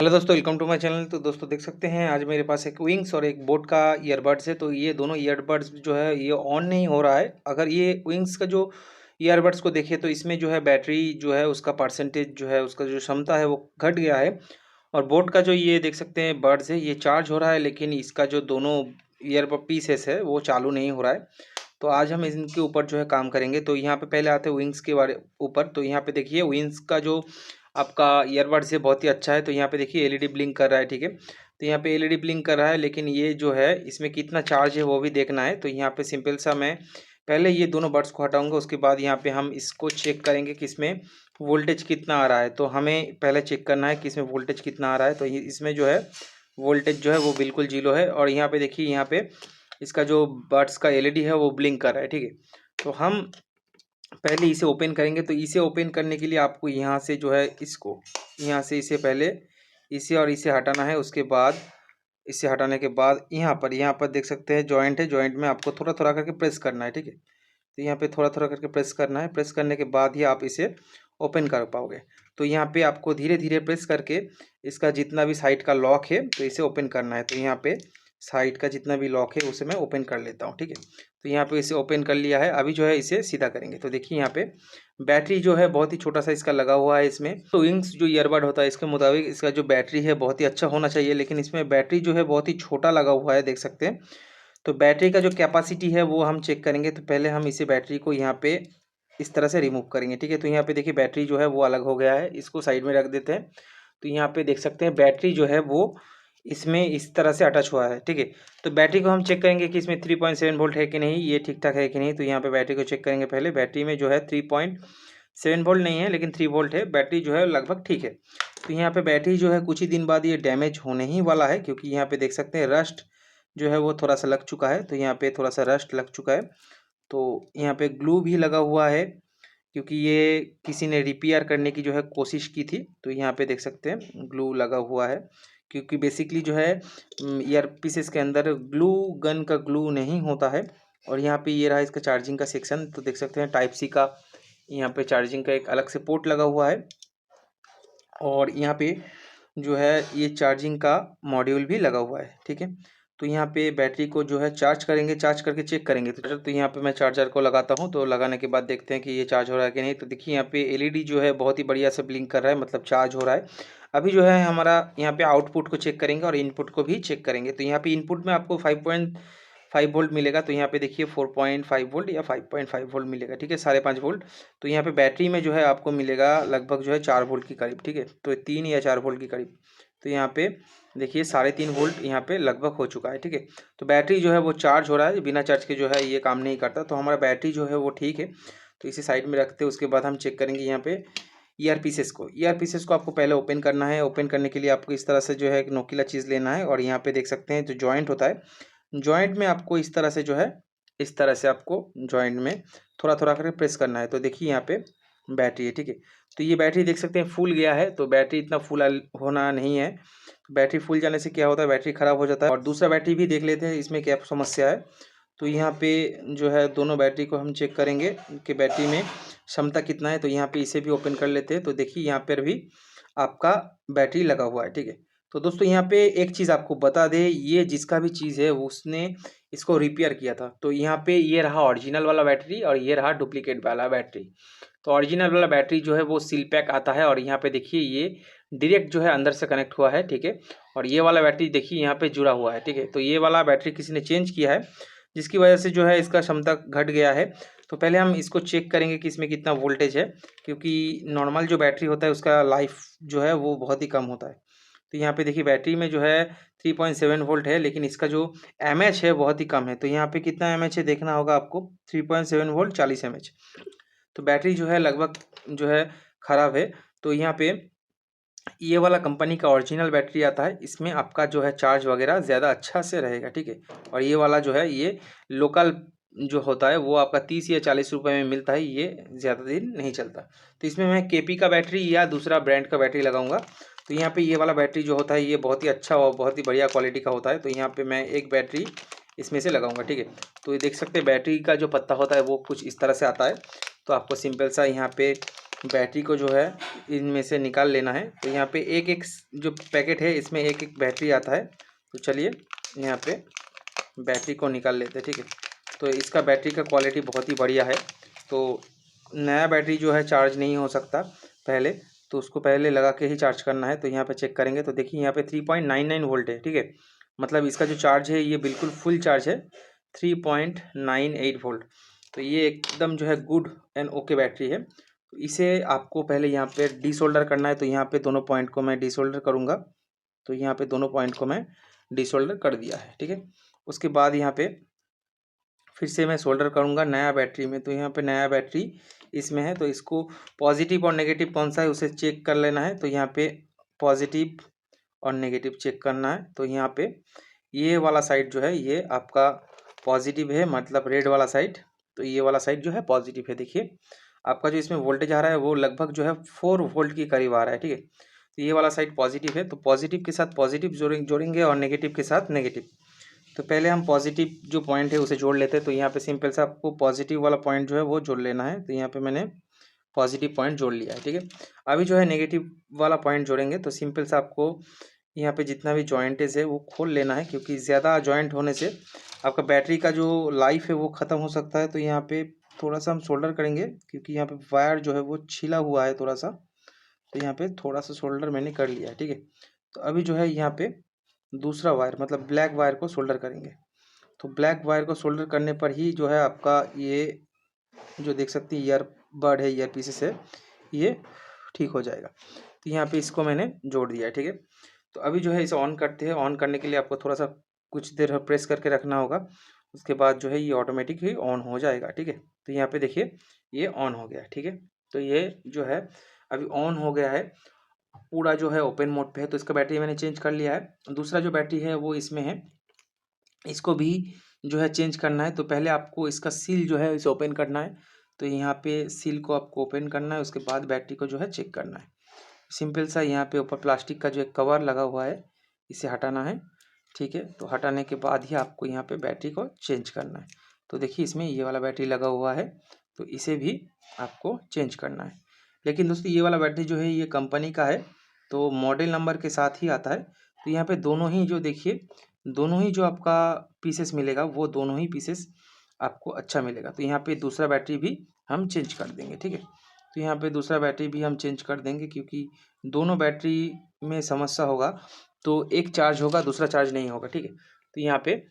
Hello दोस्तों, welcome to my channel. तो दोस्तों देख सकते हैं आज मेरे पास एक विंग्स और एक बोट का ईयरबड्स है। तो ये दोनों ईयरबड्स जो है ये ऑन नहीं हो रहा है। अगर ये विंग्स का जो ईयरबड्स को देखें तो इसमें जो है बैटरी जो है उसका परसेंटेज जो है उसका जो क्षमता है वो घट गया है। और बोट का जो ये देख सकते हैं बड्स है ये चार्ज हो रहा है, लेकिन इसका जो दोनों ईयरबड पीसेस है वो चालू नहीं हो रहा है। तो आज हम इनके ऊपर जो है काम करेंगे। तो यहाँ पे पहले आते हैं विंग्स के बारे ऊपर। तो यहाँ पे देखिए विंग्स का जो आपका ईयरबड्स है बहुत ही अच्छा है। तो यहाँ पे देखिए एलईडी ब्लिंक कर रहा है, ठीक है। तो यहाँ पे एलईडी ब्लिंक कर रहा है, लेकिन ये जो है इसमें कितना चार्ज है वो भी देखना है। तो यहाँ पे सिंपल सा मैं पहले ये दोनों बड्स को हटाऊंगा, उसके बाद यहाँ पे हम इसको चेक करेंगे कि इसमें वोल्टेज कितना आ रहा है। तो हमें पहले चेक करना है कि इसमें वोल्टेज कितना आ रहा है। तो इसमें जो है वोल्टेज जो है वो बिल्कुल जीरो है। और यहाँ पे देखिए यहाँ पे इसका जो बड्स का एलईडी है वो ब्लिंक कर रहा है, ठीक है। तो हम पहले इसे ओपन करेंगे। तो इसे ओपन करने के लिए आपको यहाँ से जो है इसको यहाँ से इसे पहले इसे और इसे हटाना है। उसके बाद इसे हटाने के बाद यहाँ पर देख सकते हैं जॉइंट है, जॉइंट में आपको थोड़ा थोड़ा करके प्रेस करना है, ठीक है। तो यहाँ पे थोड़ा थोड़ा करके प्रेस करना है। प्रेस करने के बाद ही आप इसे ओपन कर पाओगे। तो यहाँ पे आपको धीरे धीरे प्रेस करके इसका जितना भी साइड का लॉक है तो इसे ओपन करना है। तो यहाँ पे साइड का जितना भी लॉक है उसे मैं ओपन कर लेता हूँ, ठीक है। तो यहाँ पे इसे ओपन कर लिया है। अभी जो है इसे सीधा करेंगे। तो देखिए यहाँ पे बैटरी जो है बहुत ही छोटा सा इसका लगा हुआ है इसमें। तो विंग्स जो ईयरबड होता है इसके मुताबिक इसका जो बैटरी है बहुत ही अच्छा होना चाहिए, लेकिन इसमें बैटरी जो है बहुत ही छोटा लगा हुआ है, देख सकते हैं। तो बैटरी का जो कैपेसिटी है वो हम चेक करेंगे। तो पहले हम इसे बैटरी को यहाँ पे इस तरह से रिमूव करेंगे, ठीक है। तो यहाँ पे देखिए बैटरी जो है वो अलग हो गया है, इसको साइड में रख देते हैं। तो यहाँ पे देख सकते हैं बैटरी जो है वो इसमें इस तरह से अटैच हुआ है, ठीक है। तो बैटरी को हम चेक करेंगे कि इसमें 3.7 वोल्ट है कि नहीं, ये ठीक ठाक है कि नहीं। तो यहाँ पे बैटरी को चेक करेंगे पहले। बैटरी में जो है 3.7 वोल्ट नहीं है, लेकिन 3 वोल्ट है। बैटरी जो है लगभग ठीक है। तो यहाँ पे बैटरी जो है कुछ ही दिन बाद ये डैमेज होने ही वाला है, क्योंकि यहाँ पे देख सकते हैं रस्ट जो है वो थोड़ा सा लग चुका है। तो यहाँ पे थोड़ा सा रस्ट लग चुका है। तो यहाँ पे ग्लू भी लगा हुआ है, क्योंकि ये किसी ने रिपेयर करने की जो है कोशिश की थी। तो यहाँ पे देख सकते हैं ग्लू लगा हुआ है, क्योंकि बेसिकली जो है ईयर पीसेस के अंदर ग्लू गन का ग्लू नहीं होता है। और यहाँ पे ये रहा इसका चार्जिंग का सेक्शन। तो देख सकते हैं टाइप सी का यहाँ पे चार्जिंग का एक अलग से पोर्ट लगा हुआ है। और यहाँ पे जो है ये चार्जिंग का मॉड्यूल भी लगा हुआ है, ठीक है। तो यहाँ पे बैटरी को जो है चार्ज करेंगे, चार्ज करके चेक करेंगे। तो यहाँ पे मैं चार्जर को लगाता हूँ। तो लगाने के बाद देखते हैं कि ये चार्ज हो रहा है कि नहीं। तो देखिए यहाँ पे एलईडी जो है बहुत ही बढ़िया से ब्लिंक कर रहा है, मतलब चार्ज हो रहा है। अभी जो है हमारा यहाँ पे आउटपुट को चेक करेंगे और इनपुट को भी चेक करेंगे। तो यहाँ पे इनपुट में आपको 5.5 वोल्ट मिलेगा। तो यहाँ पे देखिए 4.5 वोल्ट या 5.5 वोल्ट मिलेगा, ठीक है, 5.5 वोल्ट। तो यहाँ पे बैटरी में जो है आपको मिलेगा लगभग जो है 4 वोल्ट के करीब, ठीक है। तो 3 या 4 वोल्ट के करीब। तो यहाँ पे देखिए 3.5 वोल्ट यहाँ पे लगभग हो चुका है, ठीक है। तो बैटरी जो है वो चार्ज हो रहा है, बिना चार्ज के जो है ये काम नहीं करता। तो हमारा बैटरी जो है वो ठीक है। तो इसे साइड में रखते हैं। उसके बाद हम चेक करेंगे यहाँ पे ईयर पीसेस को आपको पहले ओपन करना है। ओपन करने के लिए आपको इस तरह से जो है एक नोकीला चीज़ लेना है। और यहाँ पे देख सकते हैं जो जॉइंट होता है, जॉइंट में आपको इस तरह से जो है इस तरह से आपको जॉइंट में थोड़ा थोड़ा करके प्रेस करना है। तो देखिए यहाँ पे बैटरी है, ठीक है। तो ये बैटरी देख सकते हैं फूल गया है। तो बैटरी इतना फूल होना नहीं है। बैटरी फूल जाने से क्या होता है, बैटरी ख़राब हो जाता है। और दूसरा बैटरी भी देख लेते हैं इसमें क्या समस्या है। तो यहाँ पे जो है दोनों बैटरी को हम चेक करेंगे कि बैटरी में क्षमता कितना है। तो यहाँ पे इसे भी ओपन कर लेते हैं। तो देखिए यहाँ पर भी आपका बैटरी लगा हुआ है, ठीक है। तो दोस्तों यहाँ पे एक चीज़ आपको बता दें, ये जिसका भी चीज़ है वो उसने इसको रिपेयर किया था। तो यहाँ पे ये रहा ओरिजिनल वाला बैटरी और ये रहा डुप्लीकेट वाला बैटरी। तो ओरिजिनल वाला बैटरी जो है वो सील पैक आता है। और यहाँ पे देखिए ये डायरेक्ट जो है अंदर से कनेक्ट हुआ है, ठीक है। और ये वाला बैटरी देखिए यहाँ पे जुड़ा हुआ है, ठीक है। तो ये वाला बैटरी किसी ने चेंज किया है, जिसकी वजह से जो है इसका क्षमता घट गया है। तो पहले हम इसको चेक करेंगे कि इसमें कितना वोल्टेज है, क्योंकि नॉर्मल जो बैटरी होता है उसका लाइफ जो है वो बहुत ही कम होता है। तो यहाँ पे देखिए बैटरी में जो है 3.7 वोल्ट है, लेकिन इसका जो एमएच है बहुत ही कम है। तो यहाँ पे कितना एमएच है देखना होगा आपको, 3.7 वोल्ट 40 एमएच। तो बैटरी जो है लगभग जो है ख़राब है। तो यहाँ पे ये वाला कंपनी का ओरिजिनल बैटरी आता है, इसमें आपका जो है चार्ज वगैरह ज़्यादा अच्छा से रहेगा, ठीक है। और ये वाला जो है ये लोकल जो होता है वो आपका 30 या 40 रुपए में मिलता है, ये ज़्यादा दिन नहीं चलता। तो इसमें मैं केपी का बैटरी या दूसरा ब्रांड का बैटरी लगाऊंगा। तो यहाँ पे ये वाला बैटरी जो होता है ये बहुत ही अच्छा और बहुत ही बढ़िया क्वालिटी का होता है। तो यहाँ पे मैं एक बैटरी इसमें से लगाऊंगा, ठीक है। तो ये देख सकते हैं बैटरी का जो पत्ता होता है वो कुछ इस तरह से आता है। तो आपको सिंपल सा यहाँ पे बैटरी को जो है इनमें से निकाल लेना है। तो यहाँ पे एक एक जो पैकेट है इसमें एक एक बैटरी आता है। तो चलिए यहाँ पे बैटरी को निकाल लेते हैं, ठीक है। तो इसका बैटरी का क्वालिटी बहुत ही बढ़िया है। तो नया बैटरी जो है चार्ज नहीं हो सकता पहले, तो उसको पहले लगा के ही चार्ज करना है। तो यहाँ पे चेक करेंगे तो देखिए यहाँ पे 3.99 वोल्ट है, ठीक है। मतलब इसका जो चार्ज है ये बिल्कुल फुल चार्ज है, 3.98 वोल्ट। तो ये एकदम जो है गुड एंड ओके बैटरी है। तो इसे आपको पहले यहाँ पे डीसोल्डर करना है। तो यहाँ पे दोनों पॉइंट को मैं डीसोल्डर करूँगा। तो यहाँ पे दोनों पॉइंट को मैं डीसोल्डर कर दिया है, ठीक है। उसके बाद यहाँ पे फिर से मैं सोल्डर करूँगा नया बैटरी में। तो यहाँ पे नया बैटरी इसमें है, तो इसको पॉजिटिव और नेगेटिव कौन सा है उसे चेक कर लेना है। तो यहाँ पे पॉजिटिव और नेगेटिव चेक करना है। तो यहाँ पे ये वाला साइड जो है ये आपका पॉजिटिव है, मतलब रेड वाला साइड। तो ये वाला साइड जो है पॉजिटिव है। देखिए आपका जो इसमें वोल्टेज आ रहा है वो लगभग जो है 4 वोल्ट के करीब आ रहा है, ठीक है। तो ये वाला साइड पॉजिटिव है, तो पॉजिटिव के साथ पॉजिटिव जोड़ेंगे और नेगेटिव के साथ नेगेटिव। तो पहले हम पॉजिटिव जो पॉइंट है उसे जोड़ लेते हैं। तो यहाँ पे सिंपल सा आपको पॉजिटिव वाला पॉइंट जो है वो जोड़ लेना है। तो यहाँ पे मैंने पॉजिटिव पॉइंट जोड़ लिया है, ठीक है। अभी जो है नेगेटिव वाला पॉइंट जोड़ेंगे। तो सिंपल सा आपको यहाँ पे जितना भी जॉइंटेज है वो खोल लेना है, क्योंकि ज़्यादा जॉइंट होने से आपका बैटरी का जो लाइफ है वो ख़त्म हो सकता है। तो यहाँ पे थोड़ा सा हम सोल्डर करेंगे, क्योंकि यहाँ पे वायर जो है वो छिला हुआ है थोड़ा सा। तो यहाँ पे थोड़ा सा सोल्डर मैंने कर लिया है, ठीक है। तो अभी जो है यहाँ पे दूसरा वायर मतलब ब्लैक वायर को सोल्डर करेंगे। तो ब्लैक वायर को सोल्डर करने पर ही जो है आपका ये जो देख सकते हैं ईयरबड है, ईयर पीसेस है, ये ठीक हो जाएगा। तो यहाँ पे इसको मैंने जोड़ दिया है, ठीक है। तो अभी जो है इसे ऑन करते हैं। ऑन करने के लिए आपको थोड़ा सा कुछ देर प्रेस करके रखना होगा। उसके बाद जो है ये ऑटोमेटिक ही ऑन हो जाएगा, ठीक है। तो यहाँ पे देखिए ये ऑन हो गया है, ठीक है। तो ये जो है अभी ऑन हो गया है, पूरा जो है ओपन मोड पे है। तो इसका बैटरी मैंने चेंज कर लिया है। दूसरा जो बैटरी है वो इसमें है, इसको भी जो है चेंज करना है। तो पहले आपको इसका सील जो है इसे ओपन करना है। तो यहाँ पे सील को आपको ओपन करना है, उसके बाद बैटरी को जो है चेक करना है। सिंपल सा यहाँ पे ऊपर प्लास्टिक का जो एक कवर लगा हुआ है इसे हटाना है, ठीक है। तो हटाने के बाद ही आपको यहाँ पे बैटरी को चेंज करना है। तो देखिए इसमें ये वाला बैटरी लगा हुआ है, तो इसे भी आपको चेंज करना है। लेकिन दोस्तों ये वाला बैटरी जो है ये कंपनी का है, तो मॉडल नंबर के साथ ही आता है। तो यहाँ पे दोनों ही जो देखिए दोनों ही जो आपका पीसेस मिलेगा वो दोनों ही पीसेस आपको अच्छा मिलेगा। तो यहाँ पे दूसरा बैटरी भी हम चेंज कर देंगे, ठीक है। तो यहाँ पे दूसरा बैटरी भी हम चेंज कर देंगे, क्योंकि दोनों बैटरी में समस्या होगा। तो एक चार्ज होगा दूसरा चार्ज नहीं होगा, ठीक है। तो यहाँ पे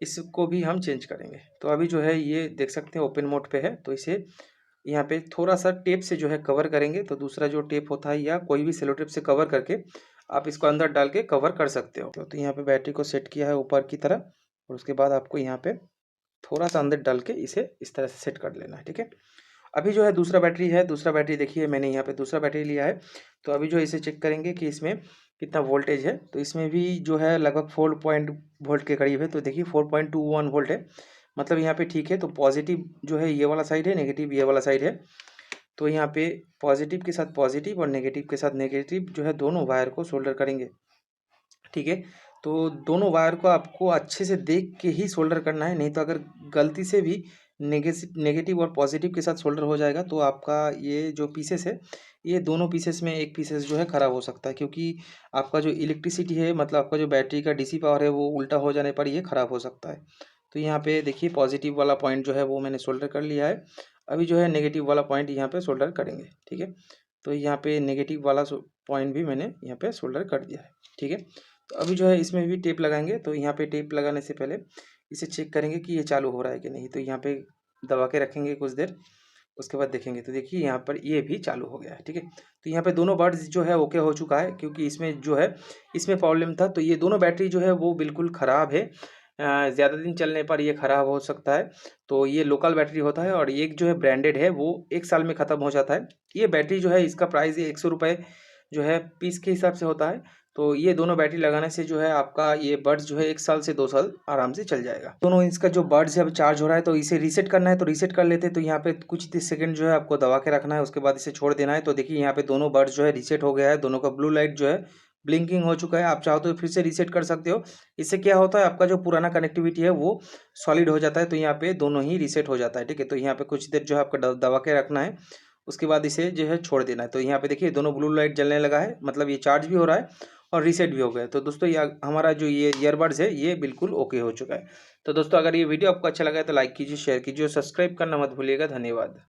इसको भी हम चेंज करेंगे। तो अभी जो है ये देख सकते हैं ओपन मोड पे है। तो इसे यहाँ पे थोड़ा सा टेप से जो है कवर करेंगे। तो दूसरा जो टेप होता है या कोई भी सेलो टेप से कवर करके आप इसको अंदर डाल के कवर कर सकते हो। तो यहाँ पे बैटरी को सेट किया है ऊपर की तरह, और उसके बाद आपको यहाँ पे थोड़ा सा अंदर डाल के इसे इस तरह से सेट कर लेना है, ठीक है। अभी जो है दूसरा बैटरी है, दूसरा बैटरी देखिए मैंने यहाँ पे दूसरा बैटरी लिया है। तो अभी जो इसे चेक करेंगे कि इसमें कितना वोल्टेज है। तो इसमें भी जो है लगभग 4 पॉइंट वोल्ट के करीब है। तो देखिए 4.21 वोल्ट है, मतलब यहाँ पे ठीक है। तो पॉजिटिव जो है ये वाला साइड है, नेगेटिव ये वाला साइड है। तो यहाँ पे पॉजिटिव के साथ पॉजिटिव और नेगेटिव के साथ नेगेटिव जो है दोनों वायर को सोल्डर करेंगे, ठीक है। तो दोनों वायर को आपको अच्छे से देख के ही सोल्डर करना है, नहीं तो अगर गलती से भी नेगेटिव और पॉजिटिव के साथ सोल्डर हो जाएगा तो आपका ये जो पीसेस है ये दोनों पीसेस में एक पीसेस जो है ख़राब हो सकता है। क्योंकि आपका जो इलेक्ट्रिसिटी है मतलब आपका जो बैटरी का डीसी पावर है वो उल्टा हो जाने पर ये ख़राब हो सकता है। तो यहाँ पे देखिए पॉजिटिव वाला पॉइंट जो है वो मैंने सोल्डर कर लिया है। अभी जो है नेगेटिव वाला पॉइंट यहाँ पे सोल्डर करेंगे, ठीक है। तो यहाँ पे नेगेटिव वाला पॉइंट भी मैंने यहाँ पे सोल्डर कर दिया है, ठीक है। तो अभी जो है इसमें भी टेप लगाएंगे। तो यहाँ पे टेप लगाने से पहले इसे चेक करेंगे कि ये चालू हो रहा है कि नहीं। तो यहाँ पे दबा के रखेंगे कुछ देर, उसके बाद देखेंगे। तो देखिए यहाँ पर ये भी चालू हो गया है, ठीक है। तो यहाँ पे दोनों बर्ड्स जो है ओके हो चुका है, क्योंकि इसमें जो है इसमें प्रॉब्लम था। तो ये दोनों बैटरी जो है वो बिल्कुल ख़राब है, ज़्यादा दिन चलने पर ये ख़राब हो सकता है। तो ये लोकल बैटरी होता है, और एक जो है ब्रांडेड है वो 1 साल में ख़त्म हो जाता है। ये बैटरी जो है इसका प्राइस ये 100 रुपये जो है पीस के हिसाब से होता है। तो ये दोनों बैटरी लगाने से जो है आपका ये बड्स जो है 1 साल से 2 साल आराम से चल जाएगा। दोनों इसका जो बड्स है अब चार्ज हो रहा है, तो इसे रीसेट करना है। तो रीसेट कर लेते हैं। तो यहाँ पे कुछ सेकंड जो है आपको दबा के रखना है, उसके बाद इसे छोड़ देना है। तो देखिए यहाँ पे दोनों बड्स जो है रीसेट हो गया है, दोनों का ब्लू लाइट जो है ब्लिंकिंग हो चुका है। आप चाहो तो फिर से रीसेट कर सकते हो। इससे क्या होता है आपका जो पुराना कनेक्टिविटी है वो सॉलिड हो जाता है। तो यहाँ पे दोनों ही रीसेट हो जाता है, ठीक है। तो यहाँ पे कुछ देर जो है आपको दबा के रखना है, उसके बाद इसे जो है छोड़ देना है। तो यहाँ पे देखिए दोनों ब्लू लाइट जलने लगा है, मतलब ये चार्ज भी हो रहा है और रीसेट भी हो गया है। तो दोस्तों ये हमारा जो ये ईयरबड्स है ये बिल्कुल ओके हो चुका है। तो दोस्तों अगर ये वीडियो आपको अच्छा लगा है तो लाइक कीजिए, शेयर कीजिए और सब्सक्राइब करना मत भूलिएगा। धन्यवाद।